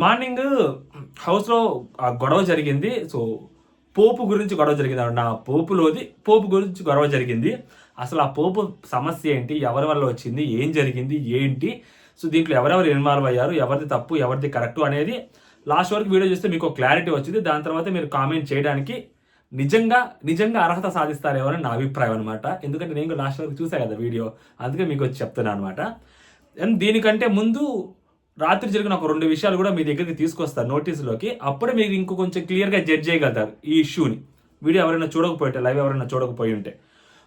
Morning హౌస్‌లో గొడవ జరిగింది. సో, పోపు గురించి గొడవ జరిగిందనమాట. పోపు గురించి గొడవ జరిగింది. అసలు ఆ పోపు సమస్య ఏంటి? ఎవరి వల్ల వచ్చింది? ఏం జరిగింది? ఏంటి? సో, దీంట్లో ఎవరెవరు ఇన్వాల్వ్ అయ్యారు? ఎవరిది తప్పు? ఎవరిది కరెక్టు? అనేది లాస్ట్ వరకు వీడియో చూస్తే మీకు క్లారిటీ వచ్చింది. దాని తర్వాత మీరు కామెంట్ చేయడానికి నిజంగా అర్హత సాధిస్తారేమో అని నా అభిప్రాయం అనమాట. ఎందుకంటే నేను లాస్ట్ వరకు చూసా కదా వీడియో. అందుకే మీకు వచ్చి చెప్తున్నా అనమాట. అండ్ దీనికంటే ముందు రాత్రి జరిగిన ఒక 2 విషయాలు కూడా మీ దగ్గరికి తీసుకొస్తారు నోటీసులోకి. అప్పుడే మీరు ఇంకో కొంచెం క్లియర్‌గా జడ్జ్ చేయగలుగుతారు ఈ ఇష్యూని. వీడియో ఎవరైనా చూడకపోయి లైవ్ ఎవరైనా చూడకపోయి ఉంటే.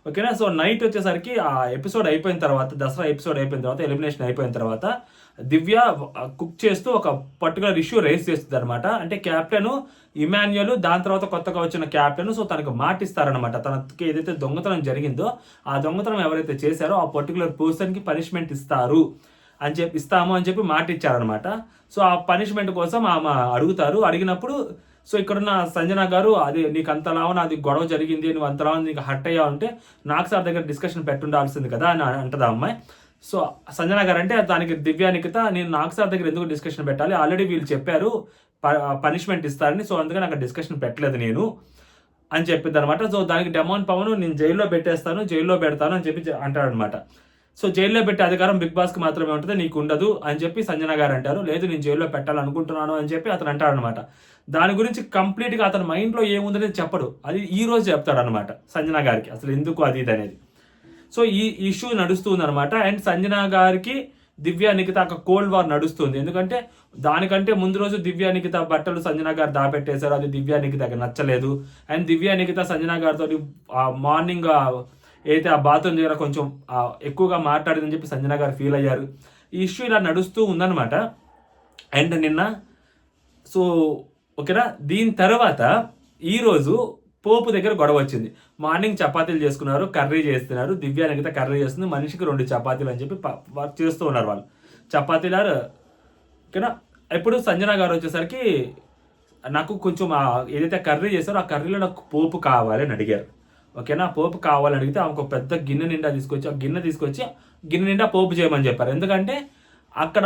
ఓకేనా? సో, నైట్ వచ్చేసరికి ఆ ఎపిసోడ్ అయిపోయిన తర్వాత, దసరా ఎపిసోడ్ అయిపోయిన తర్వాత, ఎలిమినేషన్ అయిపోయిన తర్వాత దివ్య కుక్ చేస్తూ ఒక పర్టికులర్ ఇష్యూ రైజ్ చేస్తుందనమాట. అంటే కెప్టెన్ ఇమాన్యుయల్, దాని తర్వాత కొత్తగా వచ్చిన కెప్టెన్, సో తనకు మాటిస్తారనమాట. తనకి ఏదైతే దొంగతనం జరిగిందో ఆ దొంగతనం ఎవరైతే చేశారో ఆ పర్టికులర్ పర్సన్కి పనిష్మెంట్ ఇస్తాము అని చెప్పి మాట ఇచ్చారనమాట. సో ఆ పనిష్మెంట్ కోసం ఆమె అడుగుతారు. అడిగినప్పుడు సో ఇక్కడున్న సంజన గారు, అది నీకు అంతలా అది గొడవ జరిగింది, నువ్వు అంతలా నీకు హర్ట్ అయ్యావు అంటే నాకు సార్ దగ్గర డిస్కషన్ పెట్టుండాల్సింది కదా అని అంటది ఆ అమ్మాయి. సో సంజన గారు అంటే దానికి దివ్య నిఖిత, నేను నాకు సార్ దగ్గర ఎందుకు డిస్కషన్ పెట్టాలి, ఆల్రెడీ వీళ్ళు చెప్పారు పనిష్మెంట్ ఇస్తారని, సో అందుకని అక్కడ డిస్కషన్ పెట్టలేదు నేను అని చెప్పింది అనమాట. సో దానికి డెమోన్ పవన్ నేను జైల్లో పెడతాను అని చెప్పి అంటాడనమాట. సో జైల్లో పెట్టే అధికారం బిగ్ బాస్కి మాత్రమే ఉంటుంది, నీకు ఉండదు అని చెప్పి సంజన గారు అంటారు. లేదు, నేను జైల్లో పెట్టాలనుకుంటున్నాను అని చెప్పి అతను అంటాడనమాట. దాని గురించి కంప్లీట్గా అతని మైండ్లో ఏముందనేది చెప్పడు. అది ఈ రోజు చెప్తాడనమాట సంజన గారికి, అసలు ఎందుకు అది ఇది అనేది. సో ఈ ఇష్యూ నడుస్తుందనమాట. అండ్ సంజన గారికి దివ్య నిఖిత ఒక కోల్డ్ వార్ నడుస్తుంది. ఎందుకంటే దానికంటే ముందు రోజు దివ్య నిఖిత బట్టలు సంజన గారు దాపెట్టేశారు. అది దివ్య నిఖితకి నచ్చలేదు. అండ్ దివ్య నిఖిత సంజన గారితో మార్నింగ్ అయితే ఆ బాత్రూమ్ దగ్గర కొంచెం ఎక్కువగా మాట్లాడిందని చెప్పి సంజన గారు ఫీల్ అయ్యారు. ఈ ఇష్యూ ఇలా నడుస్తూ ఉందన్నమాట. అండ్ నిన్న సో ఓకేనా, దీని తర్వాత ఈరోజు పోపు దగ్గర గొడవ వచ్చింది. మార్నింగ్ చపాతీలు చేసుకున్నారు, కర్రీ చేస్తున్నారు. దివ్య నిఖిత కర్రీ చేస్తుంది, మనిషికి 2 చపాతీలు అని చెప్పి వర్క్ చేస్తూ ఉన్నారు వాళ్ళు. చపాతీలు ఓకేనా. ఇప్పుడు సంజన గారు వచ్చేసరికి నాకు కొంచెం ఏదైతే కర్రీ చేస్తారో ఆ కర్రీలో నాకు పోపు కావాలి అని అడిగారు. ఓకేనా, పోపు కావాలని అడిగితే ఆమెకు ఒక పెద్ద గిన్నె నిండా తీసుకొచ్చి గిన్నె నిండా పోపు చేయమని చెప్పారు. ఎందుకంటే అక్కడ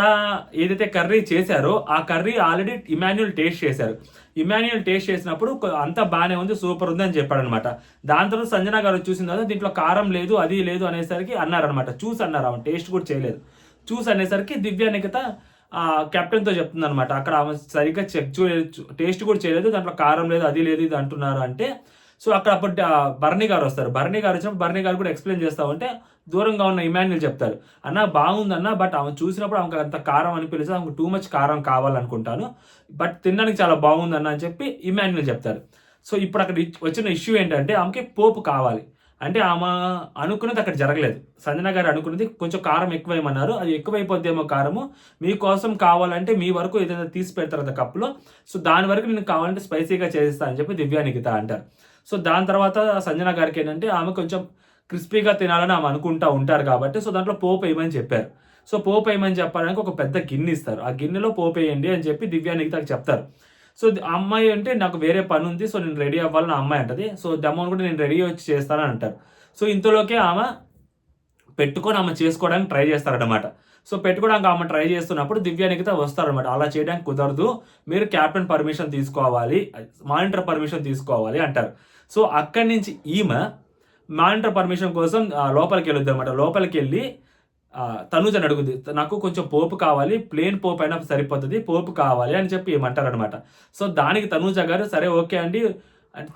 ఏదైతే కర్రీ చేశారో ఆ కర్రీ ఆల్రెడీ ఇమాన్యుయల్ టేస్ట్ చేశారు. ఇమాన్యుయల్ టేస్ట్ చేసినప్పుడు అంతా బాగానే ఉంది, సూపర్ ఉంది అని చెప్పాడనమాట. దాని తర్వాత సంజన గారు చూసిన తర్వాత దీంట్లో కారం లేదు, అది లేదు అనేసరికి అన్నారనమాట. చూసి అన్నారు, ఆమె టేస్ట్ కూడా చేయలేదు. చూసి అనేసరికి దివ్య నిఖిత కెప్టెన్తో చెప్తుంది అనమాట. అక్కడ ఆమె సరిగ్గా టేస్ట్ కూడా చేయలేదు, దాంట్లో కారం లేదు, అది లేదు, ఇది అంటున్నారు అంటే. సో అక్కడ అప్పుడు భరణి గారు వస్తారు. భరణి గారు వచ్చినప్పుడు భరణి గారు కూడా ఎక్స్ప్లెయిన్ చేస్తా ఉంటే దూరంగా ఉన్న ఇమాన్యుయల్ చెప్తారు, అన్న బాగుందన్న, బట్ ఆమె చూసినప్పుడు ఆమెకు అంత కారం అనిపించదు, ఆమెకు టూ మచ్ కారం కావాలనుకుంటాను, బట్ తినడానికి చాలా బాగుందన్న అని చెప్పి ఇమాన్యుయల్ చెప్తారు. సో ఇప్పుడు అక్కడ వచ్చిన ఇష్యూ ఏంటంటే ఆమెకి పోపు కావాలి. అంటే ఆమె అనుకున్నది అక్కడ జరగలేదు. సంజన గారు అనుకున్నది కొంచెం కారం ఎక్కువేయమన్నారు, అది ఎక్కువైపోద్దేమో కారము, మీకోసం కావాలంటే మీ వరకు ఏదైనా తీసి పెడతారు కదా కప్పులో, సో దాని వరకు నేను కావాలంటే స్పైసీగా చేస్తా అని చెప్పి దివ్య నిఖిత అంటారు. సో దాని తర్వాత సంజన గారికి ఏంటంటే ఆమె కొంచెం క్రిస్పీగా తినాలని ఆమె అనుకుంటా ఉంటారు కాబట్టి సో దాంట్లో పోపు వేయమని చెప్పారు. సో పోపు వేయమని చెప్పడానికి ఒక పెద్ద గిన్నె ఇస్తారు. ఆ గిన్నెలో పోపు వేయండి అని చెప్పి దివ్య నిఖితకి చెప్తారు. సో అమ్మాయి అంటే నాకు వేరే పని ఉంది, సో నేను రెడీ అవ్వాలని అమ్మాయి అంటది. సో దమ్మని కూడా నేను రెడీ వచ్చి చేస్తానని అంటారు. సో ఇంతలోకే ఆమె పెట్టుకొని ఆమె చేసుకోవడానికి ట్రై చేస్తారనమాట. సో పెట్టుకోవడానికి ఆమె ట్రై చేస్తున్నప్పుడు దివ్య నిఖిత వస్తారనమాట. అలా చేయడానికి కుదరదు, మీరు క్యాప్టెన్ పర్మిషన్ తీసుకోవాలి, మానిటర్ పర్మిషన్ తీసుకోవాలి అంటారు. సో అక్కడి నుంచి ఈమె మానిటర్ పర్మిషన్ కోసం లోపలికి వెళ్ళొద్దు అనమాట. లోపలికి వెళ్ళి తనుజని అడుగుద్ది, నాకు కొంచెం పోపు కావాలి, ప్లేన్ పోపు అయినా సరిపోతుంది, పోపు కావాలి అని చెప్పి ఏమంటారనమాట. సో దానికి తనుజ గారు సరే ఓకే అండి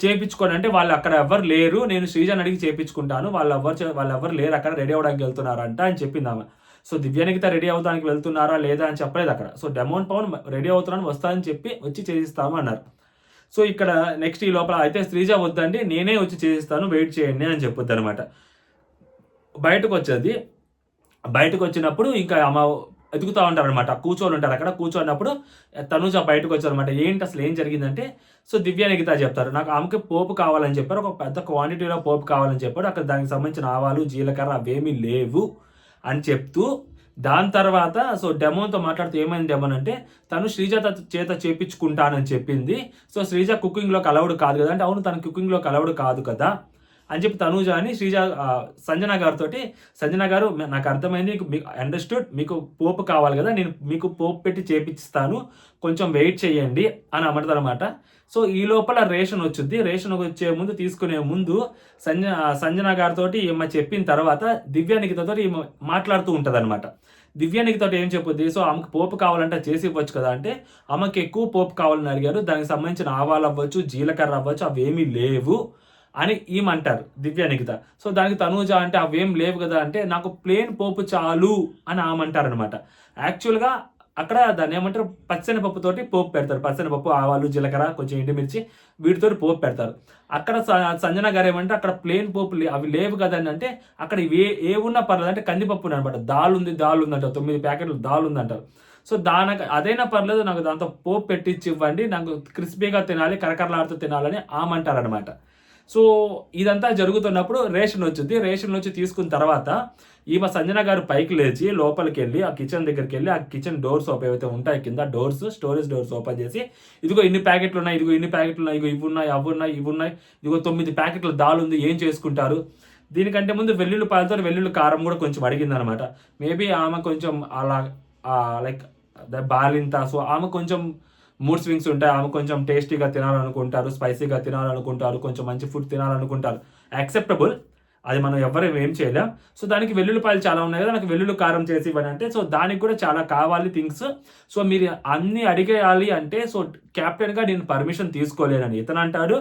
చేయించుకోండి అంటే, వాళ్ళు అక్కడ ఎవరు లేరు, నేను శ్రీజాని అడిగి చేయించుకుంటాను, వాళ్ళు ఎవరు లేరు అక్కడ, రెడీ అవ్వడానికి వెళ్తున్నారంట అని చెప్పింది ఆమె. సో దివ్యానికిత రెడీ అవడానికి వెళ్తున్నారా లేదా అని చెప్పలేదు అక్కడ. సో డెమోన్ పవన్ రెడీ అవుతున్నాను వస్తానని చెప్పి వచ్చి చేయిస్తాము అన్నారు. సో ఇక్కడ నెక్స్ట్ ఈ లోపల అయితే శ్రీజ వద్దండి నేనే వచ్చి చేయిస్తాను వెయిట్ చేయండి అని చెప్పొద్దు అనమాట. బయటకు వచ్చినప్పుడు ఇంకా ఆమె ఎదుగుతూ ఉంటారు అనమాట. కూర్చొని ఉంటారు అక్కడ. కూర్చోన్నప్పుడు తనుజ బయటకు వచ్చారనమాట. ఏంటి అసలు ఏం జరిగిందంటే, సో దివ్య నిఖిత చెప్తారు, నాకు ఆమెకి పోపు కావాలని చెప్పారు, ఒక పెద్ద క్వాంటిటీలో పోపు కావాలని చెప్పాడు, అక్కడ దానికి సంబంధించిన ఆవాలు జీలకర్ర అవేమీ లేవు అని చెప్తూ, దాని తర్వాత సో డెమోన్తో మాట్లాడుతూ ఏమైంది డెమోన్ అంటే, తను శ్రీజ చేత చేపించుకుంటానని చెప్పింది. సో శ్రీజ కుకింగ్లోకి అలౌడ్ కాదు కదా అంటే, అవును తను కుకింగ్లోకి అలౌడ్ కాదు కదా అని చెప్పి తనూజ అని సంజన గారితో, సంజన గారు నాకు అర్థమైంది, మీకు అండర్స్టూడ్, మీకు పోపు కావాలి కదా, నేను మీకు పోపు పెట్టి చేపిస్తాను, కొంచెం వెయిట్ చేయండి అని అన్నదనమాట. సో ఈ లోపల రేషన్ వచ్చింది. రేషన్ వచ్చే ముందు, తీసుకునే ముందు సంజన గారితో ఈమె చెప్పిన తర్వాత దివ్యానికితో ఈమె మాట్లాడుతూ ఉంటుంది అనమాట. దివ్యానికితో ఏం చెప్పుద్ది, సో ఆమెకు పోపు కావాలంటే చేసి ఇవ్వచ్చు కదా అంటే, ఆమెకు ఎక్కువ పోపు కావాలని అడిగారు, దానికి సంబంధించిన ఆవాలు అవ్వచ్చు, జీలకర్ర అవ్వచ్చు, అవేమీ లేవు అని ఈమంటారు దివ్యానికిత. సో దానికి తనూజ అంటే అవేం లేవు కదా అంటే, నాకు ప్లేన్ పోపు చాలు అని ఆమంటారనమాట. యాక్చువల్గా అక్కడ దాన్ని ఏమంటారు, పచ్చనిపప్పుతోటి పోపు పెడతారు. పచ్చనిపప్పు, ఆవాలు, జీలకర్ర, కొంచెం ఎండుమిర్చి, వీటితో పోపు పెడతారు. అక్కడ సంజన గారు ఏమంటే అక్కడ ప్లేన్ పోపు అవి లేవు కదా అని అంటే, అక్కడ ఏ ఉన్నా పర్లేదు అంటే కందిపప్పు అనమాట. దాల్ ఉంది అంటారు, 9 ప్యాకెట్లు దాల్ ఉంది అంటారు. సో దానికి అదైనా పర్లేదు, నాకు దాంతో పోపు పెట్టించి ఇవ్వండి, నాకు క్రిస్పీగా తినాలి, కరకరలాడుతూ తినాలని ఆమంటారనమాట. సో ఇదంతా జరుగుతున్నప్పుడు రేషన్ వచ్చింది. రేషన్ వచ్చి తీసుకున్న తర్వాత ఈమె సంజన గారు పైకి లేచి లోపలికి వెళ్ళి ఆ కిచెన్ దగ్గరికి వెళ్ళి, ఆ కిచెన్ డోర్స్ ఏవైతే ఉంటాయి కింద డోర్స్, స్టోరేజ్ డోర్స్ ఓపెన్ చేసి, ఇదిగో ఇన్ని ప్యాకెట్లు ఉన్నాయి, ఇదిగో ఇన్ని ప్యాకెట్లు ఉన్నాయి, ఇగో ఇవి ఉన్నాయి, అవి ఉన్నాయి, ఇవి ఉన్నాయి, ఇదిగో 9 ప్యాకెట్ల దాల్ ఉంది, ఏం చేసుకుంటారు. దీనికంటే ముందు వెల్లుల్లి పాలతో వెల్లుల్లి కారం కూడా కొంచెం అడిగింది అనమాట. మేబీ ఆమె కొంచెం అలా లైక్ బాలింత, సో ఆమె కొంచెం మూడ్ స్వింగ్స్ ఉంటాయి. ఆమె కొంచెం టేస్టీగా తినాలనుకుంటారు, స్పైసీగా తినాలనుకుంటారు, కొంచెం మంచి ఫుడ్ తినాలనుకుంటారు. యాక్సెప్టబుల్, అది మనం ఎవరు ఏం చేయలేం. సో దానికి వెల్లుల్లిపాయలు చాలా ఉన్నాయి కదా, నాకు వెల్లుల్లి కారం చేసి ఇవ్వని అంటే, సో దానికి కూడా చాలా కావాలి థింగ్స్. సో మీరు అన్ని అడిగేయాలి అంటే, సో క్యాప్టెన్గా నేను పర్మిషన్ తీసుకోలేనండి. ఇతను అంటాడు,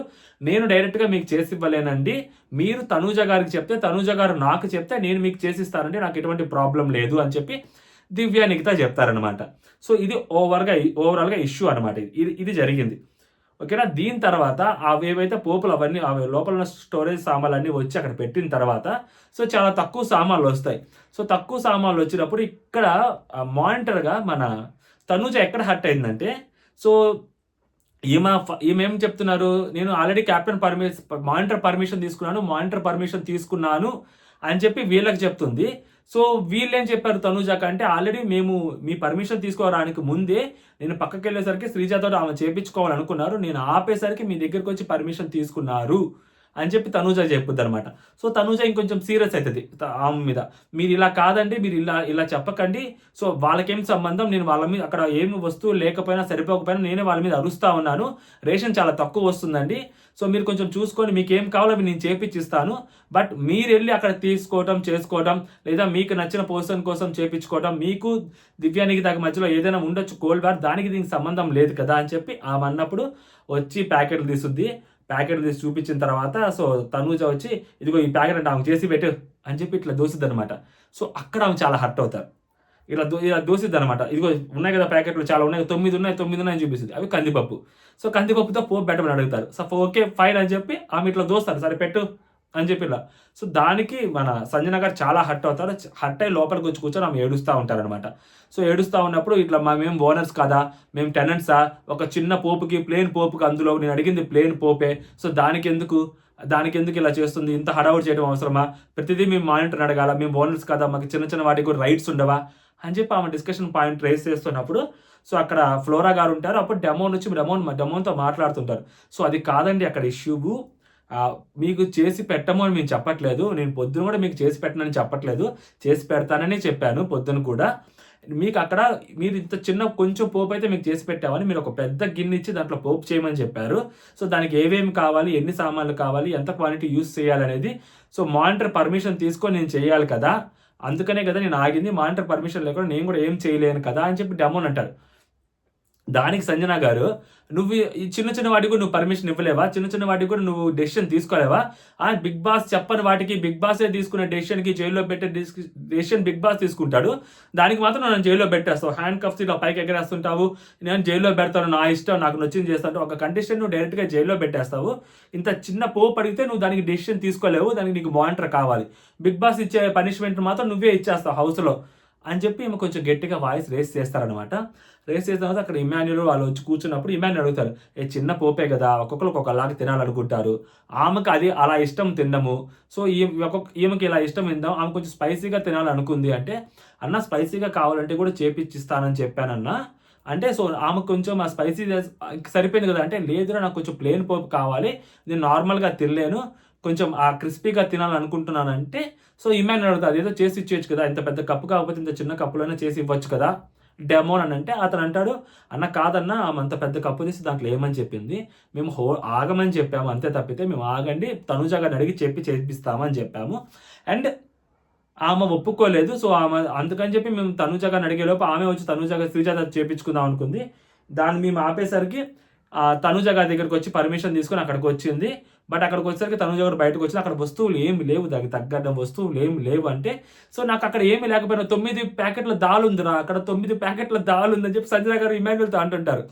నేను డైరెక్ట్గా మీకు చేసి ఇవ్వలేనండి, మీరు తనూజ గారికి చెప్తే, తనూజ గారు నాకు చెప్తే నేను మీకు చేసిస్తానండి, నాకు ఎటువంటి ప్రాబ్లం లేదు అని చెప్పి దివ్యానికిత చెప్తారనమాట. సో ఇది ఓవరాల్గా ఇష్యూ అనమాట. ఇది జరిగింది. ఓకేనా. దీని తర్వాత అవేవైతే పోపులు అవన్నీ లోపల ఉన్న స్టోరేజ్ సామాన్లు అన్నీ వచ్చి అక్కడ పెట్టిన తర్వాత, సో చాలా తక్కువ సామాన్లు వస్తాయి. సో తక్కువ సామాన్లు వచ్చినప్పుడు ఇక్కడ మానిటర్గా మన తనూజ ఎక్కడ హర్ట్ అయిందంటే, సో ఈమె చెప్తున్నారు, నేను ఆల్రెడీ మానిటర్ పర్మిషన్ తీసుకున్నాను అని చెప్పి వీళ్ళకి చెప్తుంది. సో వీళ్ళేం చెప్పారు తనూజాకి అంటే, ఆల్రెడీ మేము మీ పర్మిషన్ తీసుకోవడానికి ముందే నేను పక్కకి వెళ్ళేసరికి శ్రీజాతో ఆమె చేయించుకోవాలనుకున్నారు, నేను ఆపేసరికి మీ దగ్గరికి వచ్చి పర్మిషన్ తీసుకున్నారు అని చెప్పి తనూజ చెప్పుద్ది అనమాట. సో తనూజ ఇంకొంచెం సీరియస్ అవుతుంది ఆమె మీద. మీరు ఇలా కాదండి, మీరు ఇలా చెప్పకండి, సో వాళ్ళకేం సంబంధం, నేను వాళ్ళ మీద అక్కడ ఏమి వస్తువు లేకపోయినా సరిపోకపోయినా నేనే వాళ్ళ మీద అరుస్తా ఉన్నాను, రేషన్ చాలా తక్కువ వస్తుందండి, సో మీరు కొంచెం చూసుకొని మీకు ఏం కావాలో నేను చేపించిస్తాను, బట్ మీరు వెళ్ళి అక్కడ చేసుకోవడం లేదా మీకు నచ్చిన పర్సన్ కోసం చేపించుకోవడం, మీకు దివ్యానికి దాకా మధ్యలో ఏదైనా ఉండొచ్చు కోల్డ్ బార్, దానికి దీనికి సంబంధం లేదు కదా అని చెప్పి ఆమె అన్నప్పుడు వచ్చి ప్యాకెట్లు తీసి చూపించిన తర్వాత, సో తనూజ వచ్చి ఇదిగో ఈ ప్యాకెట్ అంటే ఆమెకు చేసి పెట్టు అని చెప్పి ఇట్లా దోసిద్ది అనమాట. సో అక్కడ ఆమె చాలా హర్ట్ అవుతారు. ఇలా దోసిద్ది అనమాట. ఇదిగో ఉన్నాయి కదా ప్యాకెట్లు చాలా ఉన్నాయి, 9 ఉన్నాయి అని చూపిస్తుంది. అవి కందిపప్పు. సో కందిపప్పుతో పోపు పెట్టమని అడుగుతారు. సో ఓకే ఫైన్ అని చెప్పి ఆమె ఇట్లా దోస్తారు, సరే పెట్టు అని చెప్పి ఇలా. సో దానికి మన సంజన గారు చాలా హర్ట్ అవుతారు. హర్ట్ అయ్యి లోపలికి వచ్చి కూర్చొని ఆమె ఏడుస్తూ ఉంటారనమాట. సో ఏడుస్తూ ఉన్నప్పుడు ఇట్లా మేము ఓనర్స్ కదా, మేము టెనెంట్సా, ఒక చిన్న పోపుకి ప్లేన్ పోపుకి, అందులో నేను అడిగింది ప్లేన్ పోపే, సో దానికి ఎందుకు ఇలా చేస్తుంది, ఇంత హడావుడి చేయడం అవసరమా, ప్రతిదీ మేము మానిటర్ అడగాల, మేము ఓనర్స్ కదా, మాకు చిన్న వాటికి కూడా రైట్స్ ఉండవా అని చెప్పి ఆమె డిస్కషన్ పాయింట్ రేస్ చేస్తున్నప్పుడు, సో అక్కడ ఫ్లోరా గారు ఉంటారు. అప్పుడు డెమోన్తో మాట్లాడుతుంటారు. సో అది కాదండి అక్కడ ఇష్యూ, మీకు చేసి పెట్టము అని మేము చెప్పట్లేదు, నేను పొద్దున కూడా మీకు చేసి పెట్టనని చెప్పట్లేదు, చేసి పెడతానని చెప్పాను పొద్దున కూడా. మీకు అక్కడ మీరు ఇంత చిన్న కొంచెం పోపు అయితే మీకు చేసి పెట్టామని, మీరు ఒక పెద్ద గిన్నె ఇచ్చి దాంట్లో పోపు చేయమని చెప్పారు. సో దానికి ఏమేమి కావాలి, ఎన్ని సామాన్లు కావాలి, ఎంత క్వాంటిటీ యూస్ చేయాలనేది సో మానిటర్ పర్మిషన్ తీసుకొని నేను చేయాలి కదా, అందుకనే కదా నేను ఆగింది, మానిటర్ పర్మిషన్ లేకుండా నేను కూడా ఏం చేయలేను కదా అని చెప్పి డెమోన్ అంటారు. దానికి సంజన గారు, నువ్వు ఈ చిన్న వాటికి కూడా నువ్వు పర్మిషన్ ఇవ్వలేవా, చిన్న వాటికి కూడా నువ్వు డెసిషన్ తీసుకోలేవా, బిగ్ బాస్ చెప్పని వాటికి బిగ్ బాసే తీసుకునే డెసిషన్కి జైల్లో పెట్టే డెసిషన్ బిగ్ బాస్ తీసుకుంటాడు, దానికి మాత్రం నన్ను జైల్లో పెట్టేస్తావు, హ్యాండ్ కఫ్స్ ఇలా పైకి ఎగరేస్తుంటావు, నేను జైల్లో పెడతాను, నా ఇష్టం, నాకు నచ్చింది చేస్తాను, ఒక కండిషన్ నువ్వు డైరెక్ట్గా జైల్లో పెట్టేస్తావు, ఇంత చిన్న పోపు అడిగితే నువ్వు దానికి డెసిషన్ తీసుకోలేవు, దానికి నీకు మానిటర్ కావాలి, బిగ్ బాస్ ఇచ్చే పనిష్మెంట్ మాత్రం నువ్వే ఇచ్చేస్తావు హౌస్లో అని చెప్పి ఈమె కొంచెం గట్టిగా వాయిస్ రేస్ చేస్తారనమాట. రేస్ చేసిన తర్వాత అక్కడ ఇమాన్యుల్ వాళ్ళు వచ్చి కూర్చున్నప్పుడు ఇమాన్యుల్ అడుగుతారు, చిన్న పోపే కదా, ఒక్కొక్కరికి ఒకలాగా తినాలనుకుంటారు, ఆమెకు అది అలా ఇష్టం తినము, సో ఈమెకి ఇలా ఇష్టం తిందాం, ఆమె కొంచెం స్పైసీగా తినాలనుకుంది అంటే, అన్న స్పైసీగా కావాలంటే కూడా చేపిచ్చిస్తానని చెప్పానన్నా అంటే, సో ఆమె కొంచెం ఆ స్పైసీ సరిపోయింది కదా అంటే, లేదురా నాకు కొంచెం ప్లేన్ పోపు కావాలి, నేను నార్మల్గా తినలేను, కొంచెం ఆ క్రిస్పీగా తినాలనుకుంటున్నానంటే సో ఇమాన్ అడుగుతా అదేదో చేసి ఇచ్చేయచ్చు కదా, ఇంత పెద్ద కప్పు కాకపోతే ఇంత చిన్న కప్పులోనే చేసి ఇవ్వచ్చు కదా డెమో అని అంటే, అతను అంటాడు అన్న కాదన్న ఆమె అంత పెద్ద కప్పు తీసి దాంట్లో ఏమని చెప్పింది, మేము ఆగమని చెప్పాము అంతే తప్పితే మేము ఆగండి తనుజా గారిని అడిగి చేపిస్తామని చెప్పాము. అండ్ ఆమె ఒప్పుకోలేదు. సో ఆమె అందుకని చెప్పి మేము తనుజా గారిని అడిగేలోపు ఆమె వచ్చి తనుజా గారు శ్రీజ చేపించుకుందాం అనుకుంది. దాన్ని మేము ఆపేసరికి తనుజ గారి దగ్గరికి వచ్చి పర్మిషన్ తీసుకొని అక్కడికి వచ్చింది. బట్ అక్కడికి వచ్చేసరికి తనుజ గారు బయటకు వచ్చింది. అక్కడ వస్తువులు ఏమి లేవు, దానికి తగ్గ వస్తువులు ఏమి లేవు అంటే, సో నాకు అక్కడ ఏమి లేకపోయినా 9 ప్యాకెట్ల దాల్ ఉందిరా, అక్కడ 9 ప్యాకెట్ల దాల్ ఉందని చెప్పి సంజన గారు ఇమాన్యుల్తో అంటుంటారు.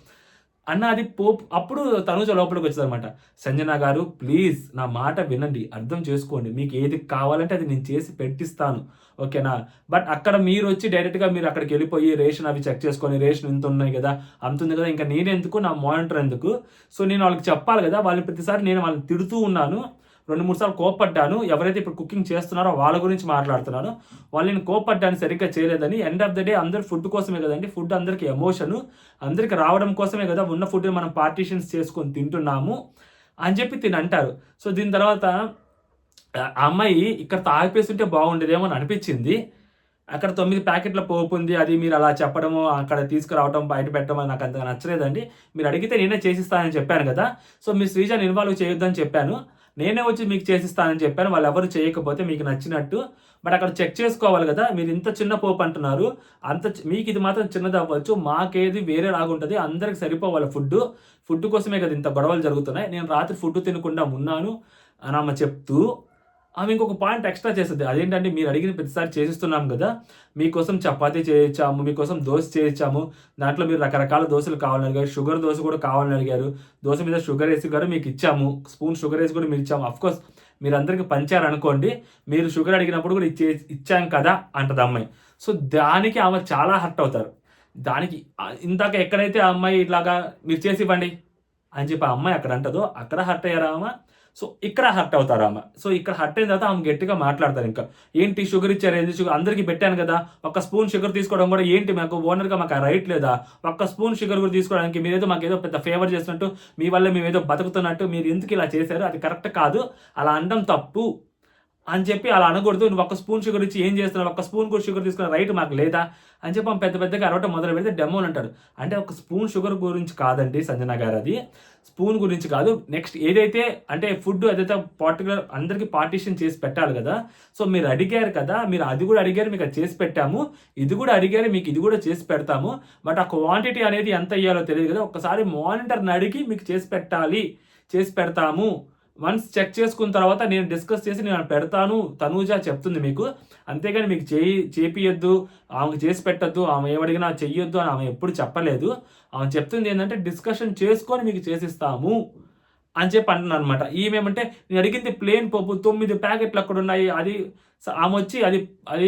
అన్న అది పోపు. అప్పుడు తనుజ లోపలికి వచ్చిందనమాట. సంజన గారు ప్లీజ్ నా మాట వినండి, అర్థం చేసుకోండి, మీకు ఏది కావాలంటే అది నేను చేసి పెట్టిస్తాను ఓకేనా. బట్ అక్కడ మీరు వచ్చి డైరెక్ట్గా మీరు అక్కడికి వెళ్ళిపోయి రేషన్ అవి చెక్ చేసుకొని రేషన్ ఇంత ఉన్నాయి కదా అంత ఉంది కదా ఇంకా నేనెందుకు నా మానిటర్ ఎందుకు. సో నేను వాళ్ళకి చెప్పాలి కదా, వాళ్ళు ప్రతిసారి నేను వాళ్ళని తిడుతూ ఉన్నాను, 2-3 సార్లు కోప్పడ్డాను. ఎవరైతే ఇప్పుడు కుకింగ్ చేస్తున్నారో వాళ్ళ గురించి మాట్లాడుతున్నాను, వాళ్ళని కోప్పడ్డాను సరిగ్గా చేయలేదని. ఎండ్ ఆఫ్ ద డే అందరు ఫుడ్ కోసమే కదండి, ఫుడ్ అందరికి ఎమోషను, అందరికి రావడం కోసమే కదా ఉన్న ఫుడ్ని మనం పార్టీషన్స్ చేసుకొని తింటున్నాము అని చెప్పి తిని అంటారు. సో దీని తర్వాత ఆ అమ్మాయి ఇక్కడ తాగిపేస్తుంటే బాగుండేదేమో అని అనిపించింది. అక్కడ 9 ప్యాకెట్ల పోపు ఉంది, అది మీరు అలా చెప్పడము అక్కడ తీసుకురావడం బయట పెట్టడం నాకు అంతగా నచ్చలేదండి. మీరు అడిగితే నేనే చేసిస్తానని చెప్పాను కదా, సో మీ శ్రీజాని ఇన్వాల్వ్ చేయొద్దని చెప్పాను, నేనే వచ్చి మీకు చేసిస్తానని చెప్పాను, వాళ్ళు ఎవరు చేయకపోతే మీకు నచ్చినట్టు. బట్ అక్కడ చెక్ చేసుకోవాలి కదా, మీరు ఇంత చిన్న పోపు అంటున్నారు, మీకు ఇది మాత్రం చిన్నది అవ్వచ్చు, మాకేది వేరే లాగుంటుంది, అందరికి సరిపోవాలి ఫుడ్ కోసమే కదా ఇంత గొడవలు జరుగుతున్నాయి, నేను రాత్రి ఫుడ్ తినకుండా ఉన్నాను అని ఆమె చెప్తూ ఆమె ఇంకొక పాయింట్ ఎక్స్ట్రా చేస్తుంది. అదేంటంటే మీరు అడిగిన ప్రతిసారి చేసిస్తున్నాం కదా, మీకోసం చపాతీ చేయించాము, మీకోసం దోశ చేయించాము, దాంట్లో మీరు రకరకాల దోశలు కావాలని అడిగారు, షుగర్ దోశ కూడా కావాలని అడిగారు, దోశ మీద షుగర్ వేసి కూడా మీకు ఇచ్చాము, స్పూన్ షుగర్ వేసి కూడా మీరు ఇచ్చాము. అఫ్కోర్స్ మీరు అందరికీ పంచారనుకోండి, మీరు షుగర్ అడిగినప్పుడు కూడా ఇచ్చాం కదా అంటది అమ్మాయి. సో దానికి ఆమె చాలా హర్ట్ అవుతారు. దానికి ఇందాక ఎక్కడైతే ఆ అమ్మాయి ఇట్లాగా మీరు చేసి ఇవ్వండి అని చెప్పి ఆ అమ్మాయి అక్కడ అంటదో అక్కడ హర్ట్ అయ్యారా ఆమె. సో ఇక్కడ హర్ట్ అవుతారు ఆమె. సో ఇక్కడ హర్ట్ అయిన తర్వాత ఆమె గట్టిగా మాట్లాడతారు, ఇంకా ఏంటి షుగర్ ఇచ్చారు, ఏంటి షుగర్ అందరికీ పెట్టాను కదా, ఒక్క స్పూన్ షుగర్ తీసుకోవడం కూడా ఏంటి, మాకు ఓనర్గా మాకు ఆ రైట్ లేదా, ఒక్క స్పూన్ షుగర్ కూడా తీసుకోవడానికి మీరేదో మాకేదో పెద్ద ఫేవర్ చేస్తున్నట్టు, మీ వల్ల మేమేదో బతుకుతున్నట్టు, మీరు ఎందుకు ఇలా చేశారు, అది కరెక్ట్ కాదు, అలా అనడం తప్పు అని చెప్పి అలా అనకూడదు, నువ్వు ఒక్క స్పూన్ షుగర్ ఇచ్చి ఏం చేస్తున్నావు, ఒక్క స్పూన్ కూడా షుగర్ తీసుకున్న రైట్ మాకు లేదా అని చెప్పి పెద్ద పెద్దగా అరవటం మొదలు పెడితే డెమోని అంటాడు. అంటే ఒక స్పూన్ షుగర్ గురించి కాదండి సంజన గారు, అది స్పూన్ గురించి కాదు. నెక్స్ట్ ఏదైతే అంటే ఫుడ్ అదైతే పర్టికులర్ అందరికీ పార్టీషన్ చేసి పెట్టాలి కదా, సో మీరు అడిగారు కదా, మీరు అది కూడా అడిగారు, మీకు అది చేసి పెట్టాము, ఇది కూడా అడిగారు, మీకు ఇది కూడా చేసి పెడతాము, బట్ ఆ క్వాంటిటీ అనేది ఎంత అయ్యాలో తెలియదు కదా, ఒక్కసారి మానిటర్ని అడిగి మీకు చేసి పెట్టాలి, చేసి పెడతాము, వన్స్ చెక్ చేసుకున్న తర్వాత నేను డిస్కస్ చేసి నేను పెడతాను తనూజ చెప్తుంది మీకు, అంతేగాని మీకు చేపియొద్దు, ఆమెకు చేసి పెట్టద్దు, ఆమె ఏమడిగినా చెయ్యొద్దు అని ఆమె ఎప్పుడు చెప్పలేదు. ఆమె చెప్తుంది ఏంటంటే డిస్కషన్ చేసుకొని మీకు చేసిస్తాము అని చెప్పి అంటున్నాను అనమాట. ఈమెమంటే నేను అడిగింది ప్లేన్ పప్పు 9 ప్యాకెట్లు అక్కడ ఉన్నాయి, అది ఆమె వచ్చి అది అది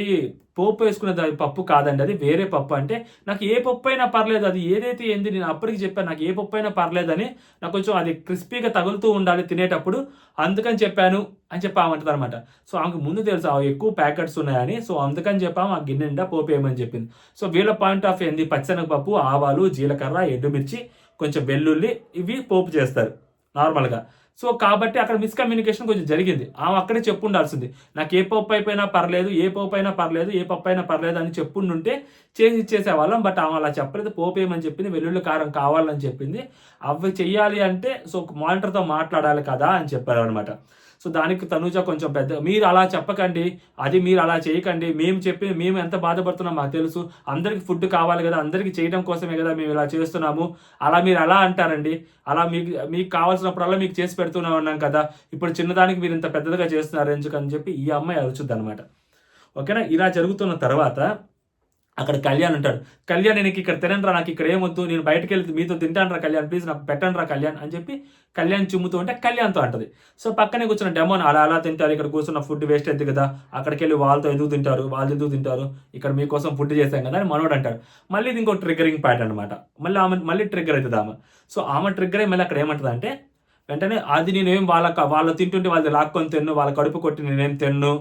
పోపు వేసుకునేది, అది పప్పు కాదండి, అది వేరే పప్పు. అంటే నాకు ఏ పప్పు అయినా పర్లేదు, అది ఏదైతే ఏంది నేను అప్పటికి చెప్పాను, నాకు ఏ పప్పు అయినా పర్లేదని, నాకు కొంచెం అది క్రిస్పీగా తగులుతూ ఉండాలి తినేటప్పుడు, అందుకని చెప్పాను అని చెప్పి ఆమె అంటుంది అనమాట. సో ఆమెకు ముందు తెలుసు ఎక్కువ ప్యాకెట్స్ ఉన్నాయని, సో అందుకని చెప్పాము ఆ గిన్నె నిండా పోపు వేయమని చెప్పింది. సో వీళ్ళ పాయింట్ ఆఫ్ ఏంది, పచ్చనగపప్పు, ఆవాలు, జీలకర్ర, ఎండుమిర్చి, కొంచెం వెల్లుల్లి, ఇవి పోపు చేస్తారు నార్మల్గా. సో కాబట్టి అక్కడ మిస్కమ్యూనికేషన్ కొంచెం జరిగింది. ఆమె అక్కడే చెప్పు ఉండాల్సింది, నాకు ఏ పప్పు అయిపోయినా పర్లేదు, ఏ పప్పు అయినా పర్లేదు, ఏ పప్పు అయినా పర్లేదు అని చెప్పుండుంటే చేసి ఇచ్చేసేవాళ్ళం. బట్ ఆమె అలా చెప్పలేదు, పోపు ఏమని చెప్పింది, వెల్లుల్లి కారం కావాలని చెప్పింది, అవి చెయ్యాలి అంటే సో మానిటర్తో మాట్లాడాలి కదా అని చెప్పారు అనమాట. సో దానికి తనూజ కొంచెం పెద్ద, మీరు అలా చెప్పకండి, అది మీరు అలా చేయకండి, మేము ఎంత బాధపడుతున్నాం మాకు తెలుసు, అందరికి ఫుడ్ కావాలి కదా, అందరికీ చేయడం కోసమే కదా మేము ఇలా చేస్తున్నాము, అలా మీరు అలా అంటారండి, అలా మీకు కావాల్సినప్పుడల్లా మీకు చేసి పెడుతూనే ఉన్నాం కదా, ఇప్పుడు చిన్నదానికి మీరు ఇంత పెద్దదిగా చేస్తున్నారు ఎందుకని చెప్పి ఈ అమ్మాయి అరుచుద్ది అనమాట. ఓకేనా. ఇలా జరుగుతున్న తర్వాత అక్కడ కళ్యాణ్ ఉంటాడు. కళ్యాణ్ నేను ఇక్కడ తినండి రా, నాకు ఇక్కడ ఏమొద్దు, నేను బయటకు వెళ్తే మీతో తింటాను రా కళ్యాణ్, ప్లీజ్ నాకు పెట్టండి రా కళ్యాణ్ అని చెప్పి కళ్యాణ్ చిమ్ముతూ ఉంటే కళ్యాణ్తో అంటది. సో పక్కనే కూర్చున్న డెమోని అలా తింటారు, ఇక్కడ కూర్చున్న ఫుడ్ వేస్ట్ అవుతుంది కదా, అక్కడికి వెళ్ళి వాళ్ళతో ఎందుకు తింటారు, ఇక్కడ మీకోసం ఫుడ్ చేశాం కదా అని మనోడు అంటాడు. మళ్ళీ ఇది ఇంకో ట్రిగ్గరింగ్ పాయింట్ అనమాట. మళ్ళీ ట్రిగ్గర్ అవుతుంది ఆమె. సో ఆమె ట్రిగ్గర్ అయ్యి మళ్ళీ అక్కడ ఏమంటుంది అంటే, వెంటనే అది నేనేం వాళ్ళు తింటుంటే వాళ్ళది లాక్కొని తిన్ను, వాళ్ళ కడుపు కొట్టి నేనేం తిన్ను,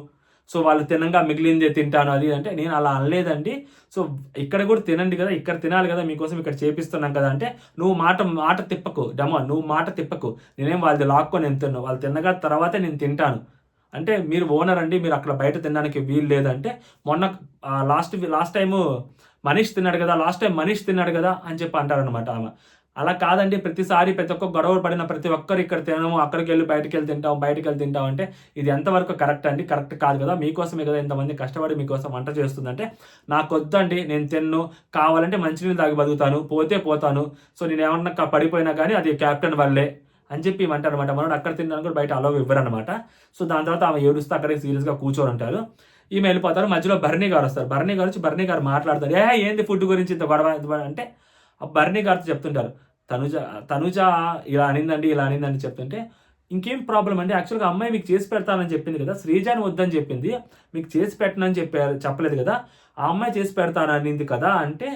సో వాళ్ళు తినంగా మిగిలిందే తింటాను అది అంటే, నేను అలా అనలేదండి. సో ఇక్కడ కూడా తినండి కదా, ఇక్కడ తినాలి కదా, మీకోసం ఇక్కడ చేపిస్తున్నాం కదా అంటే, నువ్వు మాట మాట తిప్పకు డెమోన్, నువ్వు మాట తిప్పకు, నేనేం వాళ్ళది లాక్కొని నేను తిన్ను, వాళ్ళు తిన్నగా తర్వాతే నేను తింటాను అంటే, మీరు ఓనర్ అండి, మీరు అక్కడ బయట తినడానికి వీలు లేదంటే, మొన్న లాస్ట్ టైము మనీష్ తిన్నాడు కదా, లాస్ట్ టైం మనీష్ తిన్నాడు కదా అని చెప్పి అంటారనమాట ఆమె. అలా కాదండి, ప్రతిసారి ప్రతి ఒక్క గొడవ పడిన ప్రతి ఒక్కరు ఇక్కడ తినము, అక్కడికి వెళ్ళి బయటికి వెళ్ళి తింటాం అంటే, ఇది ఎంతవరకు కరెక్ట్ అండి? కరెక్ట్ కాదు కదా, మీకోసమే కదా ఇంతమంది కష్టపడి మీకోసం వంట చేస్తుందంటే, నాకొద్దండి, నేను తిన్ను, కావాలంటే మంచినీళ్ళు తాగి బతుకుతాను, పోతే పోతాను, సో నేను ఏమన్నా పడిపోయినా కానీ అది కెప్టెన్ వల్లే అని చెప్పి ఇవ్వంటారు అనమాట. మనోడు అక్కడ తినడానికి కూడా బయట అలౌ ఇవ్వరనమాట. సో దాని తర్వాత ఆమె ఏడుస్తూ అక్కడే సీరియస్గా కూర్చొని ఉంటారు. ఈమె వెళ్ళిపోతారు. మధ్యలో భరణి గారు వస్తారు. భరణి గారు వచ్చి భరణి గారు మాట్లాడతారు. ఏంది ఫుడ్ గురించి ఇంత గొడవ అంటే, భరణి గారితో చెప్తుంటారు, తనుజ తనుజ ఇలా అనిందండి, ఇలా అనిందని చెప్తుంటే, ఇంకేం ప్రాబ్లం అండి, యాక్చువల్గా అమ్మాయి మీకు చేసి పెడతానని చెప్పింది కదా, శ్రీజాని వద్దని చెప్పింది, మీకు చేసి పెట్టనని చెప్పలేదు కదా, ఆ అమ్మాయి చేసి పెడతాననింది కదా అంటే,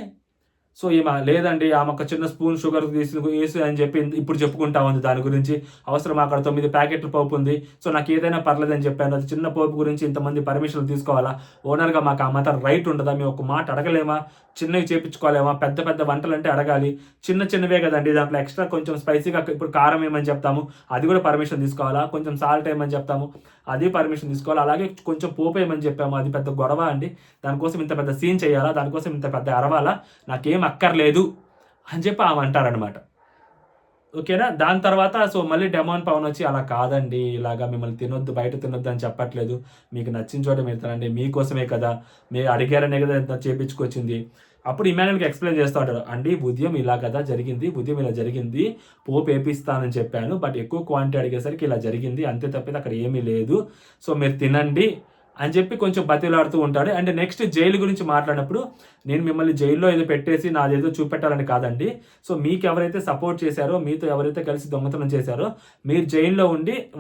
సో ఈమె లేదండి, ఆమె ఒక చిన్న స్పూన్ షుగర్ వేసి అని చెప్పి ఇప్పుడు చెప్పుకుంటా ఉంది దాని గురించి, అవసరం అక్కడ 9 ప్యాకెట్లు పోపు ఉంది, సో నాకు ఏదైనా పర్లేదని చెప్పాను, అది చిన్న పోపు గురించి ఇంతమంది పర్మిషన్లు తీసుకోవాలా, ఓనర్గా మాకు ఆ మాత్రం రైట్ ఉండదా, మేము ఒక మాట అడగలేమా, చిన్నవి చేపించుకోలేమా, పెద్ద పెద్ద వంటలు అంటే అడగాలి, చిన్నవే కదండి, దాంట్లో ఎక్స్ట్రా కొంచెం స్పైసీగా ఇప్పుడు కారం ఏమని చెప్తాము, అది కూడా పర్మిషన్ తీసుకోవాలా, కొంచెం సాల్ట్ ఏమని చెప్తాము, అది పర్మిషన్ తీసుకోవాలి, అలాగే కొంచెం పోపు ఏమని చెప్పాము, అది పెద్ద గొడవ అండి, దానికోసం ఇంత పెద్ద సీన్ చేయాలా, దానికోసం ఇంత పెద్ద అరవాలా, నాకేం అక్కర్లేదు అని చెప్పి ఆమె అంటారనమాట. ఓకేనా. దాని తర్వాత సో మళ్ళీ డెమాన్ పవన్ వచ్చి, అలా కాదండి, ఇలాగా మిమ్మల్ని తినొద్దు, బయట తినొద్దు అని చెప్పట్లేదు, మీకు నచ్చిన చోట మీరు తినండి, మీకోసమే కదా, మీరు అడిగారనే కదా ఇంత చేపించుకొచ్చింది. అప్పుడు ఇమాన్యుల్కి ఎక్స్ప్లెయిన్ చేస్తూ ఉంటారు, అండి ఉదయం ఇలా కదా జరిగింది, ఉదయం ఇలా జరిగింది, పోపు వేపిస్తానని చెప్పాను, బట్ ఎక్కువ క్వాంటిటీ అడిగేసరికి ఇలా జరిగింది, అంతే తప్పితే అక్కడ ఏమీ లేదు, సో మీరు తినండి అని చెప్పి కొంచెం బతిలాడుతూ ఉంటాడు. అండ్ నెక్స్ట్ జైలు గురించి మాట్లాడినప్పుడు, నేను మిమ్మల్ని జైల్లో ఏదో పెట్టేసి నాదేదో చూపెట్టాలని కాదండి, సో మీకు ఎవరైతే సపోర్ట్ చేశారో, మీతో ఎవరైతే కలిసి దొంగతనం చేశారో, మీరు జైల్లో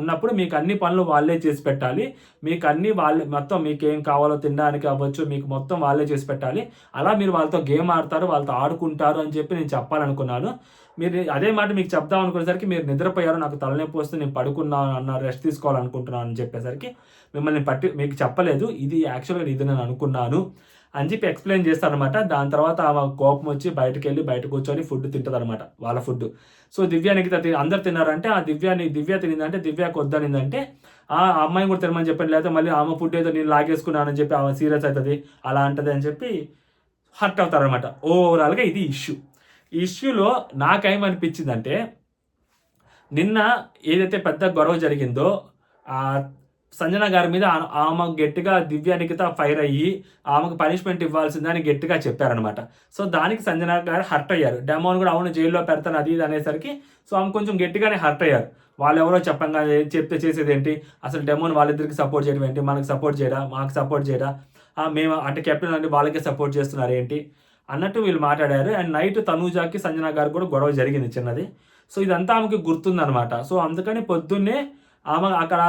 ఉన్నప్పుడు మీకు అన్ని పనులు వాళ్ళే చేసి పెట్టాలి, మీకు అన్ని వాళ్ళే, మొత్తం మీకు ఏం కావాలో తినడానికి అవ్వచ్చు, మీకు మొత్తం వాళ్ళే చేసి పెట్టాలి, అలా మీరు వాళ్ళతో గేమ్ ఆడతారు, వాళ్ళతో ఆడుకుంటారు అని చెప్పి నేను చెప్పాలనుకున్నాను. మీరు అదే మాట మీకు చెప్దాం అనుకునేసరికి మీరు నిద్రపోయారు, నాకు తలనొప్పి వస్తే నేను పడుకున్నాను అన్న, రెస్ట్ తీసుకోవాలనుకుంటున్నాను అని చెప్పేసరికి మిమ్మల్ని మీకు చెప్పలేదు, ఇది యాక్చువల్గా ఇది నేను అనుకున్నాను అని చెప్పి ఎక్స్ప్లెయిన్ చేస్తారనమాట. దాని తర్వాత ఆమె కోపం వచ్చి బయట కూర్చొని ఫుడ్ తింటుందన్నమాట, వాళ్ళ ఫుడ్. సో దివ్యానికి అందరు తిన్నారంటే, ఆ దివ్య తినిందంటే, దివ్యాకి వద్దనిందంటే ఆ అమ్మాయిని కూడా తినమని చెప్పండి, లేకపోతే మళ్ళీ ఆమె ఫుడ్ ఏదో నేను లాగేసుకున్నానని చెప్పి ఆమె సీరియస్ అవుతుంది, అలా అంటది అని చెప్పి హర్ట్ అవుతారనమాట. ఓవరాల్గా ఇది ఈ ఇష్యూలో నాకేమనిపించిందంటే, నిన్న ఏదైతే పెద్ద గొడవ జరిగిందో, సంజన గారి మీద ఆమె గట్టిగా దివ్యానికిత ఫైర్ అయ్యి ఆమెకు పనిష్మెంట్ ఇవ్వాల్సిందని గట్టిగా చెప్పారనమాట. సో దానికి సంజన గారు హర్ట్ అయ్యారు. డెమోన్ కూడా అవును జైల్లో పెడతాను అది ఇది అనేసరికి సో ఆమె కొంచెం గట్టిగానే హర్ట్ అయ్యారు. వాళ్ళు ఎవరో చెప్పంగా చెప్తే చేసేది ఏంటి, అసలు డెమోన్ వాళ్ళిద్దరికి సపోర్ట్ చేయడం ఏంటి, మనకు సపోర్ట్ చేయరా, మాకు సపోర్ట్ చేయరా, మేము అంటే కెప్టెన్ అంటే వాళ్ళకే సపోర్ట్ చేస్తున్నారు ఏంటి అన్నట్టు వీళ్ళు మాట్లాడారు. అండ్ నైట్ తనూజాకి సంజన గారు కూడా గొడవ జరిగింది చిన్నది. సో ఇదంతా ఆమెకి గుర్తుందనమాట. సో అందుకని పొద్దున్నే ఆమె అక్కడ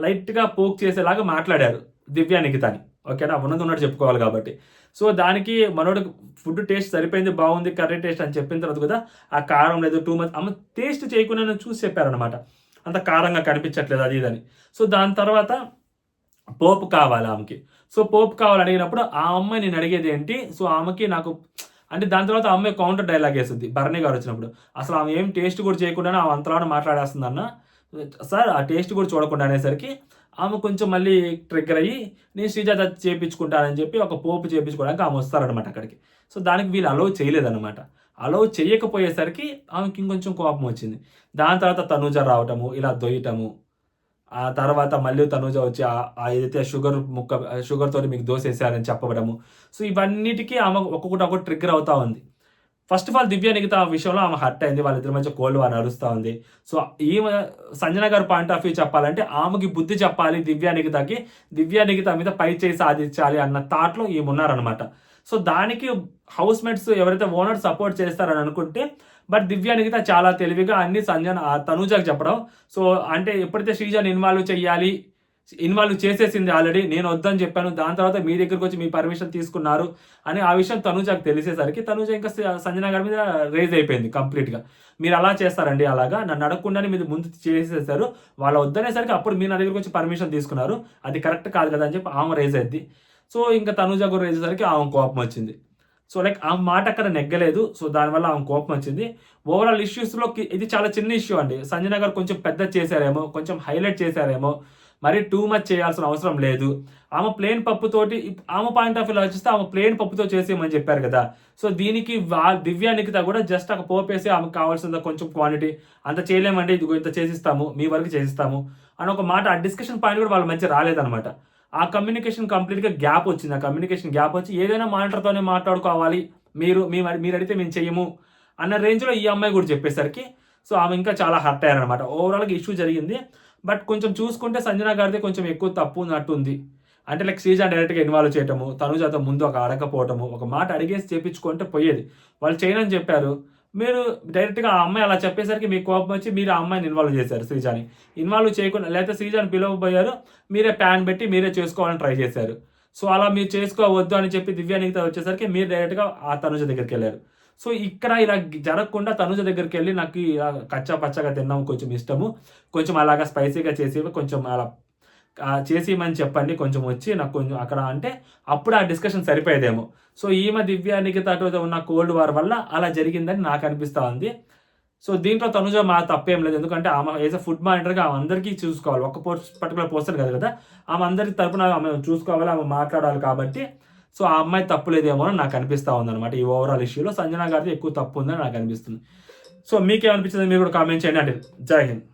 లైట్గా పోక్ చేసేలాగా మాట్లాడారు దివ్యానికితని. ఓకేనా, ఉన్నట్టు చెప్పుకోవాలి కాబట్టి. సో దానికి మనోడు ఫుడ్ టేస్ట్ సరిపోయింది, బాగుంది, కర్రీ టేస్ట్ అని చెప్పిన తర్వాత కదా ఆ కారం లేదు, టూ మచ్, ఆమె టేస్ట్ చేయకుండా చూసి చెప్పారనమాట, అంత కారంగా కనిపించట్లేదు అది ఇదని. సో దాని తర్వాత పోపు కావాలి ఆమెకి. సో పోపు కావాలి అడిగినప్పుడు ఆ అమ్మాయి నేను అడిగేది ఏంటి, సో ఆమెకి నాకు అంటే దాని తర్వాత ఆ అమ్మాయి కౌంటర్ డైలాగ్ వేస్తుంది భరణి గారు వచ్చినప్పుడు, అసలు ఆమె ఏం టేస్ట్ కూడా చేయకుండానే ఆమె అంతలాగా మాట్లాడేస్తుంది అన్న సార్, ఆ టేస్ట్ కూడా చూడకుండా అనేసరికి ఆమె కొంచెం మళ్ళీ ట్రిగ్గర్ అయ్యి నేను శ్రీజాత చేయించుకుంటానని చెప్పి ఒక పోపు చేయించుకోవడానికి ఆమె వస్తారనమాట అక్కడికి. సో దానికి వీళ్ళు అలౌ చేయలేదన్నమాట. అలౌ చేయకపోయేసరికి ఆమెకి ఇంకొంచెం కోపం వచ్చింది. దాని తర్వాత తనూజ రావటము, ఇలా దొయ్యటము, ఆ తర్వాత మళ్ళీ తనూజ వచ్చి ఏదైతే షుగర్ తోటి మీకు దోశ వేసారని చెప్పడము. సో ఇవన్నిటికీ ఆమె ఒక్కొక్కటి ట్రిగ్గర్ అవుతా ఉంది. ఫస్ట్ ఆఫ్ ఆల్ దివ్యానికిత ఆ విషయంలో ఆమె హర్ట్ అయింది, వాళ్ళిద్దరి మధ్య కోల్డ్ వార్ నడుస్తూ ఉంది. సో ఈమె సంజన గారి పాయింట్ ఆఫ్ వ్యూ చెప్పాలంటే ఆమెకి బుద్ధి చెప్పాలి దివ్యానికిత మీద పై చేయి సాధించాలి అన్న థాట్లో ఈమె ఉన్నారనమాట. సో దానికి హౌస్ మేట్స్ ఎవరైతే ఓనర్ సపోర్ట్ చేస్తారని అనుకుంటే, బట్ దివ్యానికిత చాలా తెలివిగా అన్ని తనూజాకి చెప్పడం. సో అంటే ఎప్పుడైతే శ్రీజాని ఇన్వాల్వ్ చెయ్యాలి, ఇన్వాల్వ్ చేసేసింది ఆల్రెడీ. నేను వద్దని చెప్పాను. దాని తర్వాత మీ దగ్గరికి వచ్చి మీ పర్మిషన్ తీసుకున్నారు అని ఆ విషయం తనూజకి తెలిసేసరికి తనూజ ఇంకా సంజన గారి మీద రేజ్ అయిపోయింది కంప్లీట్‌గా. మీరు అలా చేస్తారండి అలాగా? నన్ను అడగకుండానే మీరు ముందు చేసేసారు. వాళ్ళు వద్దనేసరికి అప్పుడు మీరు నా దగ్గరికి వచ్చి పర్మిషన్ తీసుకున్నారు. అది కరెక్ట్ కాదు కదా! అని చెప్పి ఆమె రేజ్ అయ్యిద్ది. సో, ఇంకా తనూజ కూడా రేజ్ అయ్యేసరికి ఆమెకు కోపం వచ్చింది. సో, లైక్ ఆమె మాట అక్కడ నెగ్గలేదు. సో, దానివల్ల ఆమెకు కోపం వచ్చింది. ఓవరాల్ ఇష్యూస్‌లోకి ఇది చాలా చిన్న ఇష్యూ అండి. సంజన గారు కొంచెం పెద్దది చేశారేమో, కొంచెం హైలైట్ చేశారేమో, మరీ టూ మచ్ చేయాల్సిన అవసరం లేదు. ఆమె ప్లెయిన్ పప్పుతోటి ఆమె పాయింట్ ఆఫ్ వ్యూలో ఆలోచిస్తే ఆమె ప్లెయిన్ పప్పుతో చేసేయమని చెప్పారు కదా! సో, దీనికి దివ్య నిఖిత కూడా జస్ట్ ఒక పోపేసి ఆమెకు కావాల్సిన కొంచెం క్వాంటిటీ అంత చేయలేమండి. ఇదిగో ఇంత చేసిస్తాము. మీ వరకు చేసిస్తాము అని ఒక మాట ఆ డిస్కషన్ పాయింట్ కూడా వాళ్ళ మధ్య రాలేదనమాట. ఆ కమ్యూనికేషన్ కంప్లీట్‌గా గ్యాప్ వచ్చింది. ఆ కమ్యూనికేషన్ గ్యాప్ వచ్చి ఏదైనా మానిటర్‌తోనే మాట్లాడుకోవాలి. మీరు అడిగితే మేము చెయ్యము అన్న రేంజ్‌లో ఈ అమ్మాయి కూడా చెప్పేసరికి సో, ఆమె ఇంకా చాలా హర్ట్ అయ్యారనమాట. ఓవరాల్‌గా ఇష్యూ జరిగింది. బట్ కొంచెం చూసుకుంటే సంజన గారిదే కొంచెం ఎక్కువ తప్పు ఉన్నట్టుంది. అంటే లైక్ శ్రీజ డైరెక్ట్‌గా ఇన్వాల్వ్ చేయటము, తనుజతో ముందు ఒక అడగకపోవటము, ఒక మాట అడిగేసి చేపించుకుంటే పోయేది. వాళ్ళు చేయనని చెప్పారు. మీరు డైరెక్ట్‌గా ఆ అమ్మాయి అలా చెప్పేసరికి మీకు కోపం వచ్చి మీరు ఆ అమ్మాయిని ఇన్వాల్వ్ చేశారు శ్రీజని. ఇన్వాల్వ్ చేయకుండా లేకపోతే శ్రీజని పిలవకపోయారు. మీరే ప్లాన్ పెట్టి మీరే చేసుకోవాలని ట్రై చేశారు. సో, అలా మీరు చేసుకోవద్దు అని చెప్పి దివ్య నిఖిత వచ్చేసరికి మీరు డైరెక్ట్‌గా ఆ తనుజ దగ్గరికెళ్లారు. సో, ఇక్కడ ఇలా జరగకుండా తనుజ దగ్గరికెళ్ళి నాకు ఇలా కచ్చా పచ్చాగా తినడం కొంచెం ఇష్టము. కొంచెం అలాగా స్పైసీగా చేసివ్వి. కొంచెం అలా చేసియమని చెప్పండి కొంచెం వచ్చి నాకు కొంచెం అక్కడ అంటే అప్పుడు ఆ డిస్కషన్ సరిపోయేదేమో. సో, ఈమె దివ్య నిఖిత అటు ఉన్న కోల్డ్ వార్ వల్ల అలా జరిగిందని నాకు అనిపిస్తా ఉంది. సో, దీంట్లో తనుజ తప్పేం లేదు. ఎందుకంటే ఆమె యాస్ ఎ ఫుడ్ మానిటర్‌గా ఆమె అందరికీ చూసుకోవాలి. ఒక పర్టిక్యులర్ పర్సన్ కాదు కదా! ఆమె అందరి తరపున ఆమె చూసుకోవాలి. ఆమె మాట్లాడాలి కాబట్టి సో, ఆ అమ్మాయి తప్పు లేదేమో అని నాకు అనిపిస్తా ఉందనమాట. ఈ ఓవరాల్ ఇష్యూలో సంజన గారిది ఎక్కువ తప్పు ఉందని నాకు అనిపిస్తుంది. సో, మీకేమనిపించిందో మీరు కూడా కామెంట్ చేయండి. అంటే జై హింద్.